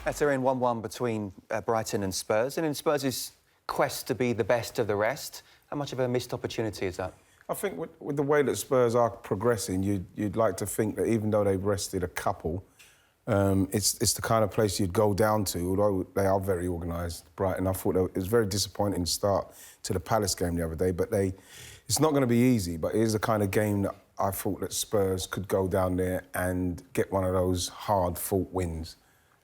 Letter in 1-1 between Brighton and Spurs. And in Spurs' quest to be the best of the rest, how much of a missed opportunity is that? I think with the way that Spurs are progressing, you'd like to think that even though they've rested a couple, it's the kind of place you'd go down to, although they are very organised, Brighton. I thought it was a very disappointing start to the Palace game the other day, but it's not going to be easy, but it is the kind of game that I thought that Spurs could go down there and get one of those hard-fought wins.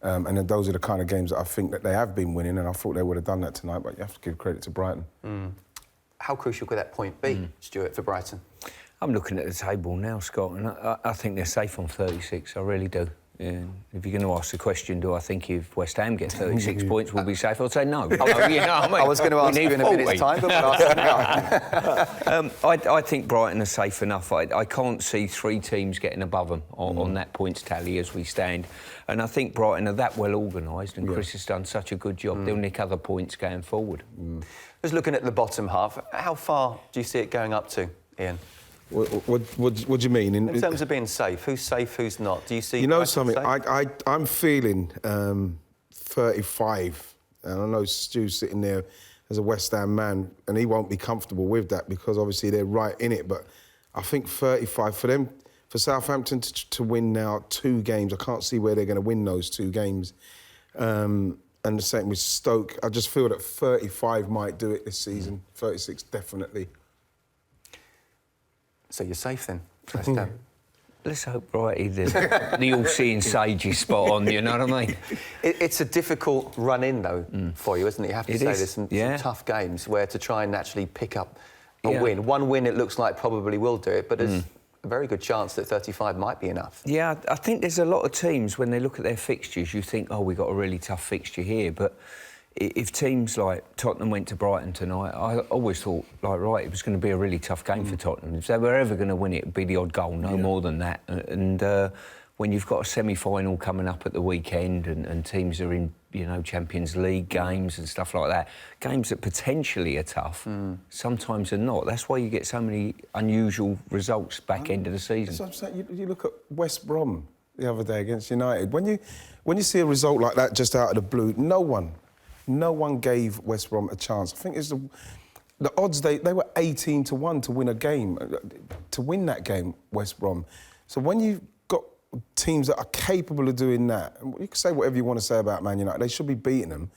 And then those are the kind of games that I think that they have been winning, and I thought they would have done that tonight, but you have to give credit to Brighton. How crucial could that point be, Stuart, for Brighton? I'm looking at the table now, Scott, and I think they're safe on 36, I really do. Yeah. If you're going to ask the question, do I think if West Ham get 36 points, we'll be safe? I'd say no. You know what I mean? I was going to ask you in a minute's time, but I think Brighton are safe enough. I can't see three teams getting above them on that points tally as we stand. And I think Brighton are that well organised, and Chris has done such a good job. They'll nick other points going forward. Just looking at the bottom half, how far do you see it going up to, Ian? What do you mean? In terms of being safe, who's not? Do you see... You know something, I'm feeling 35, and I know Stu's sitting there as a West Ham man, and he won't be comfortable with that because obviously they're right in it, but I think 35, for Southampton to win now 2 games, I can't see where they're going to win those 2 games. And the same with Stoke, I just feel that 35 might do it this season, 36 definitely. So you're safe then, West Ham? Let's hope Brighty, the all-seeing sage is spot on, you know what I mean? It's a difficult run-in, though, for you, isn't it? You have to say there's some tough games where to try and actually pick up a win. One win, it looks like, probably will do it, but there's a very good chance that 35 might be enough. Yeah, I think there's a lot of teams, when they look at their fixtures, you think, oh, we've got a really tough fixture here, but if teams like Tottenham went to Brighton tonight, I always thought, it was going to be a really tough game for Tottenham. If they were ever going to win it, it'd be the odd goal, no more than that. And when you've got a semi-final coming up at the weekend and teams are in, Champions League games and stuff like that, games that potentially are tough, sometimes are not. That's why you get so many unusual results back end of the season. So I'm saying, you look at West Brom the other day against United. When you see a result like that just out of the blue, no one gave West Brom a chance. I think it's the odds, they were 18-1 to win a game, to win that game, West Brom. So when you've got teams that are capable of doing that, you can say whatever you want to say about Man United, they should be beating them,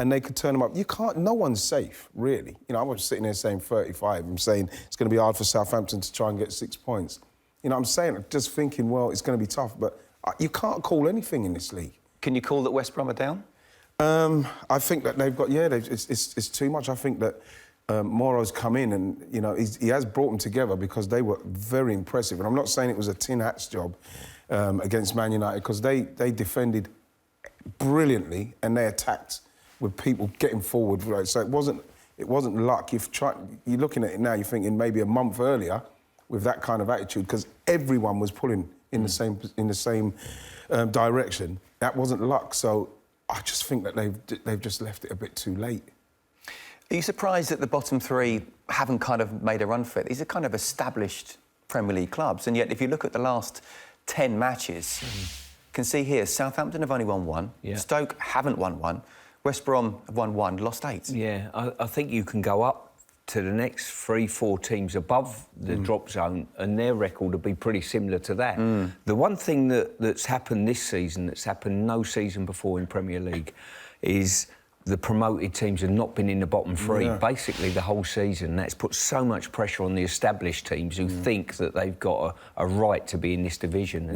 and they could turn them up. No one's safe, really. I was sitting there saying 35. I'm saying it's going to be hard for Southampton to try and get 6 points. I'm saying, just thinking, well, it's going to be tough, but you can't call anything in this league. Can you call that West Brom are down? I think that they've got, it's too much. I think that Moro's come in and, he has brought them together because they were very impressive. And I'm not saying it was a tin hats job against Man United because they defended brilliantly and they attacked with people getting forward. Right? So it wasn't luck. You're looking at it now, you're thinking maybe a month earlier with that kind of attitude because everyone was pulling in the same direction. That wasn't luck. So I just think that they've just left it a bit too late. Are you surprised that the bottom 3 haven't kind of made a run for it? These are kind of established Premier League clubs, and yet if you look at the last 10 matches, you can see here, Southampton have only won 1, Stoke haven't won 1, West Brom have won 1, lost 8. Yeah, I think you can go up to the next 3-4 teams above the drop zone and their record will be pretty similar to that. The one thing that's happened this season, that's happened no season before in Premier League, is the promoted teams have not been in the bottom 3 basically the whole season. That's put so much pressure on the established teams who think that they've got a right to be in this division.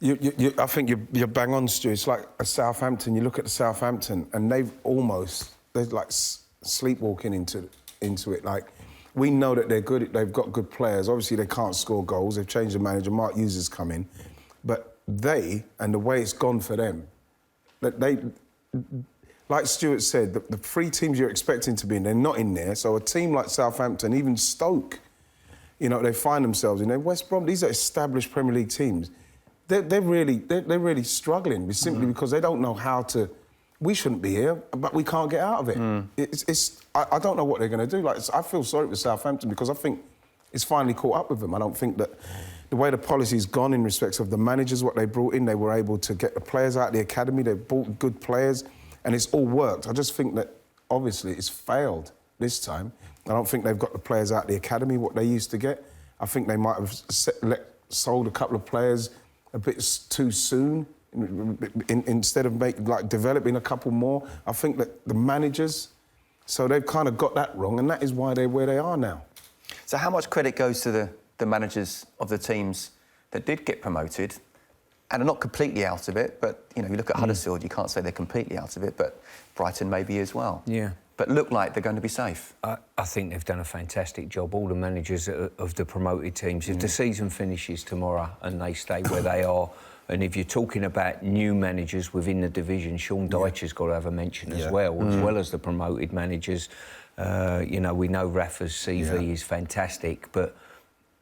I think you're bang on, Stu. It's like a Southampton. You look at the Southampton and they're like sleepwalking into it. Like, we know that they're good. They've got good players. Obviously, they can't score goals. They've changed the manager. Mark Hughes has come in, but and the way it's gone for them, that like Stuart said, the 3 teams you're expecting to be in, they're not in there. So a team like Southampton, even Stoke, they find themselves in there. West Brom, these are established Premier League teams. They're really struggling simply because they don't know how to. We shouldn't be here, but we can't get out of it. I don't know what they're going to do. I feel sorry for Southampton because I think it's finally caught up with them. I don't think that the way the policy's gone in respect of the managers, what they brought in, they were able to get the players out of the academy, they brought good players, and it's all worked. I just think that, obviously, it's failed this time. I don't think they've got the players out of the academy, what they used to get. I think they might have sold a couple of players a bit too soon, instead of developing a couple more. I think that the managers, so they've kind of got that wrong, and that is why they're where they are now. So how much credit goes to the managers of the teams that did get promoted and are not completely out of it, but, you know, you look at Huddersfield, you can't say they're completely out of it, but Brighton maybe as well. Yeah. But look like they're going to be safe. I think they've done a fantastic job, all the managers of the promoted teams. If the season finishes tomorrow and they stay where they are, and if you're talking about new managers within the division, Sean Dyche's got to have a mention as well as the promoted managers. You know, we know Rafa's CV is fantastic, but,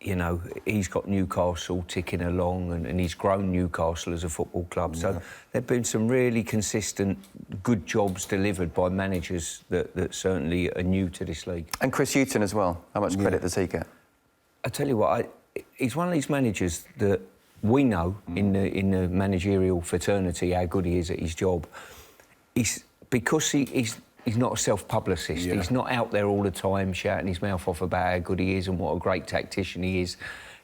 you know, he's got Newcastle ticking along and he's grown Newcastle as a football club. So there have been some really consistent, good jobs delivered by managers that certainly are new to this league. And Chris Hughton as well. How much credit does he get? I tell you what, he's one of these managers that we know in the managerial fraternity how good he is at his job. Because he's not a self-publicist. Yeah. He's not out there all the time shouting his mouth off about how good he is and what a great tactician he is.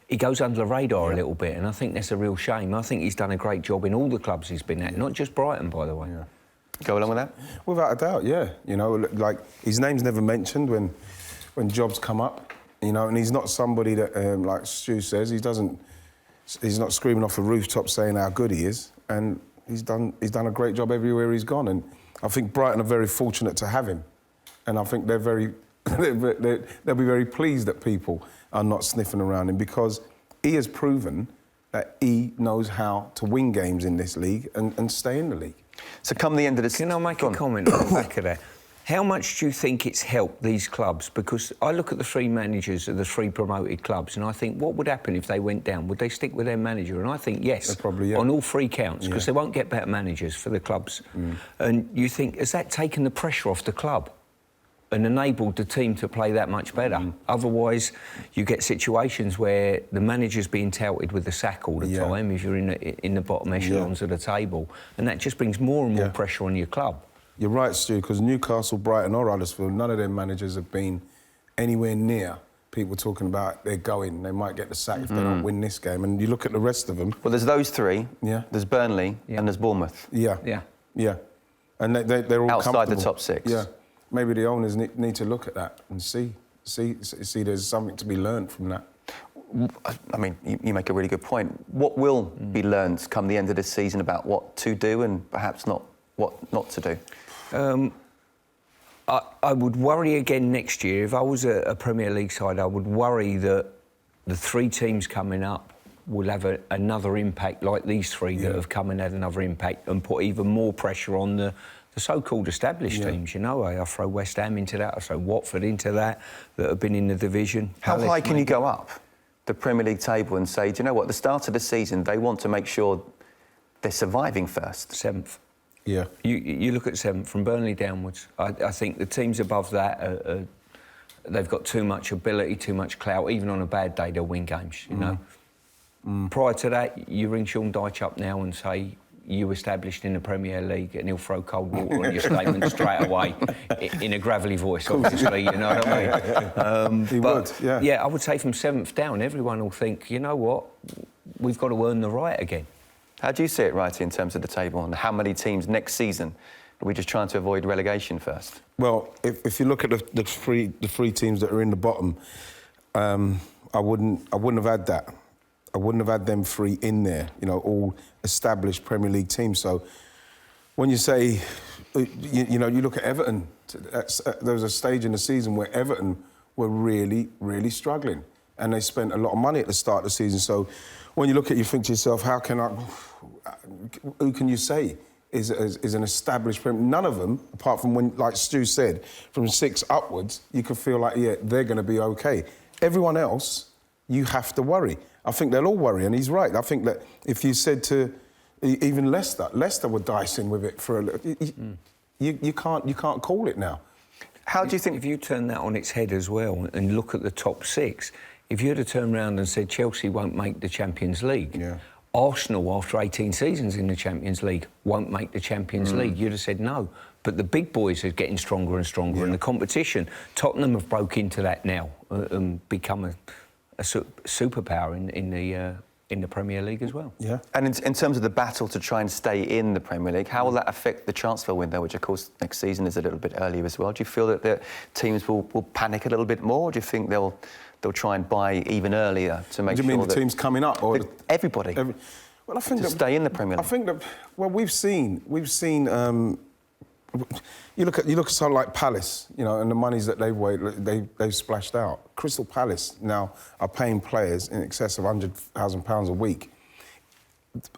He goes under the radar a little bit, and I think that's a real shame. I think he's done a great job in all the clubs he's been at, not just Brighton, by the way. Yeah. Go along with that? Without a doubt, yeah. You know, like, his name's never mentioned when jobs come up, you know, and he's not somebody that, like Stu says, he's not screaming off the rooftop saying how good he is, and he's done a great job everywhere he's gone, and I think Brighton are very fortunate to have him, and I think they'll be very pleased that people are not sniffing around him, because he has proven that he knows how to win games in this league and stay in the league. So come the end of this... Can I make a comment on the back of that? How much do you think it's helped these clubs? Because I look at the three managers of the three promoted clubs and I think, what would happen if they went down? Would they stick with their manager? And I think, yes, probably, on all three counts, because they won't get better managers for the clubs. And you think, has that taken the pressure off the club and enabled the team to play that much better? Otherwise, you get situations where the manager's being touted with the sack all the time if you're in the bottom echelons of the table, and that just brings more and more pressure on your club. You're right, Stu, because Newcastle, Brighton or Huddersfield, none of their managers have been anywhere near people talking about they might get the sack if they don't win this game. And you look at the rest of them... Well, there's those three, there's Burnley and there's Bournemouth. Yeah. And they're all outside the top six. Yeah. Maybe the owners need to look at that and see there's something to be learned from that. I mean, you make a really good point. What will be learned come the end of this season about what to do and perhaps what not to do? I would worry again next year. If I was a Premier League side, I would worry that the three teams coming up will have another impact like these three that have come and had another impact and put even more pressure on the so-called established teams. You know, I throw West Ham into that, I throw Watford into that have been in the division. How high can you go up the Premier League table and say, do you know what, at the start of the season, they want to make sure they're surviving first? 7th. Yeah. You look at 7th, from Burnley downwards. I think the teams above that, they've got too much ability, too much clout. Even on a bad day, they'll win games, you know. Prior to that, you ring Sean Dyche up now and say, you established in the Premier League, and he'll throw cold water on your statement straight away in a gravelly voice, obviously, you know what I mean? He would, yeah. Yeah, I would say from 7th down, everyone will think, you know what, we've got to earn the right again. How do you see it, Wrighty, in terms of the table, and how many teams next season are we just trying to avoid relegation first? Well, if you look at the three teams that are in the bottom, I wouldn't have had that. I wouldn't have had them three in there, you know, all established Premier League teams. So when you say, you know, you look at Everton, there was a stage in the season where Everton were really, really struggling, and they spent a lot of money at the start of the season. So when you look at it, you think to yourself, who can you say is an established Premier? None of them, apart from when, like Stu said, from 6 upwards, you could feel like, they're going to be OK. Everyone else, you have to worry. I think they'll all worry, and he's right. I think that if you said to even Leicester were dicing with it for a little... You can't call it now. How do you think... If you turn that on its head as well and look at the top 6, If you'd have turned around and said Chelsea won't make the Champions League, Yeah. Arsenal, after 18 seasons in the Champions League, won't make the Champions League, you'd have said no. But the big boys are getting stronger and stronger, and the competition, Tottenham have broke into that now and become a superpower in the Premier League as well. Yeah. And in terms of the battle to try and stay in the Premier League, how will that affect the transfer window, which of course next season is a little bit earlier as well? Do you feel that the teams will panic a little bit more? Or do you think they'll try and buy even earlier to make sure that... Do you mean the teams coming up or everybody? Well, I think to stay in the Premier League. I think that we've seen. You look at something like Palace, you know, and the monies that they've splashed out. Crystal Palace now are paying players in excess of £100,000 a week.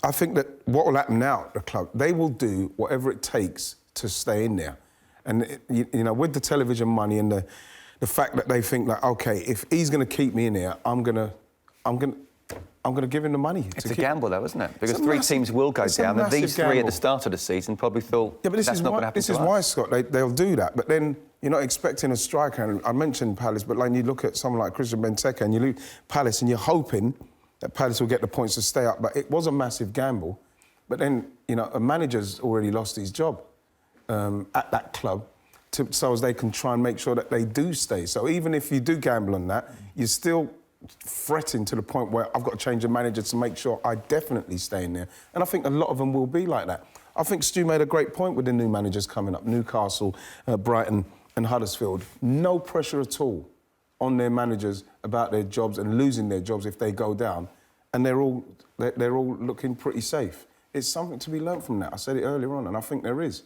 I think that what will happen now at the club, they will do whatever it takes to stay in there, and you know, with the television money and the fact that they think that, okay, if he's going to keep me in here, I'm going to give him the money. It's a gamble, though, isn't it? Because three teams will go down, and these three at the start of the season probably thought that's not going to happen. This is why, Scott, they'll do that. But then you're not expecting a striker. And I mentioned Palace, but like you look at someone like Christian Benteke and you look at Palace, and you're hoping that Palace will get the points to stay up. But it was a massive gamble. But then, you know, a manager's already lost his job at that club, so as they can try and make sure that they do stay. So even if you do gamble on that, you're still fretting to the point where I've got to change the manager to make sure I definitely stay in there. And I think a lot of them will be like that. I think Stu made a great point with the new managers coming up, Newcastle, Brighton and Huddersfield. No pressure at all on their managers about their jobs and losing their jobs if they go down. And they're all looking pretty safe. It's something to be learnt from that. I said it earlier on, and I think there is.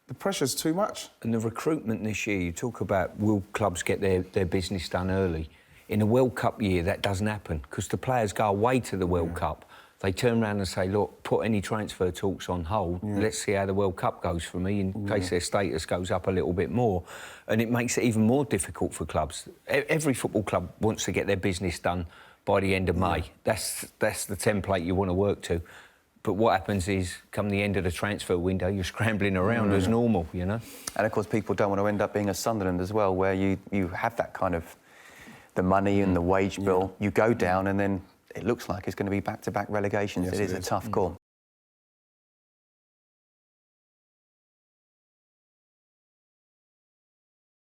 The pressure's too much. And the recruitment this year, you talk about will clubs get their business done early. In a World Cup year, that doesn't happen because the players go away to the World Cup. They turn around and say, look, put any transfer talks on hold. Let's see how the World Cup goes for me in case their status goes up a little bit more. And it makes it even more difficult for clubs. Every football club wants to get their business done by the end of May. That's the template you want to work to. But what happens is, come the end of the transfer window, you're scrambling around as normal, you know? And, of course, people don't want to end up being a Sunderland as well, where you have that kind of... the money and the wage bill, you go down and then it looks like it's going to be back-to-back relegations. Yes, it is a tough call.